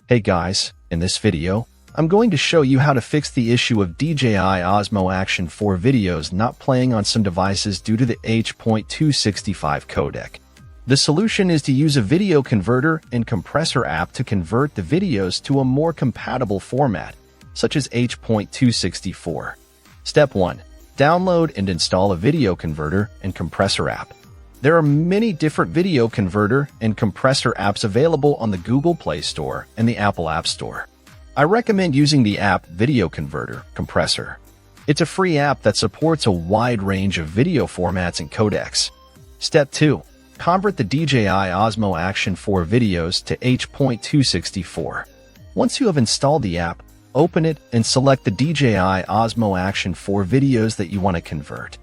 Hey guys, in this video, I'm going to show you how to fix the issue of DJI Osmo Action 4 videos not playing on some devices due to the H.265 codec. The solution is to use a video converter and compressor app to convert the videos to a more compatible format, such as H.264. Step 1. Download and install a video converter and compressor app. There are many different video converter and compressor apps available on the Google Play Store and the Apple App Store. I recommend using the app Video Converter Compressor. It's a free app that supports a wide range of video formats and codecs. Step 2. Convert the DJI Osmo Action 4 videos to H.264. Once you have installed the app, open it and select the DJI Osmo Action 4 videos that you want to convert.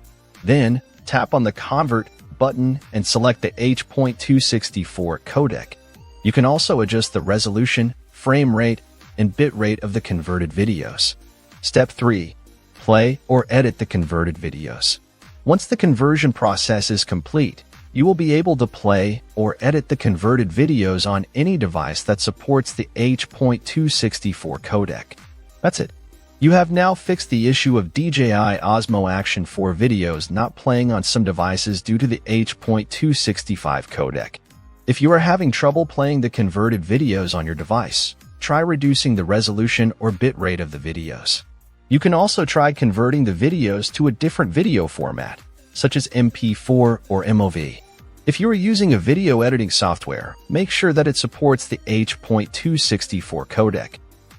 Then, tap on the Convert button and select the H.264 codec. You can also adjust the resolution, frame rate, and bit rate of the converted videos. Step 3. Play or edit the converted videos. Once the conversion process is complete, you will be able to play or edit the converted videos on any device that supports the H.264 codec. That's it. You have now fixed the issue of DJI Osmo Action 4 videos not playing on some devices due to the H.265 codec. If you are having trouble playing the converted videos on your device, try reducing the resolution or bit rate of the videos. You can also try converting the videos to a different video format, such as MP4 or MOV. If you are using a video editing software, make sure that it supports the H.264 codec.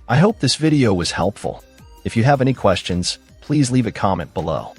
I hope this video was helpful. If you have any questions, please leave a comment below.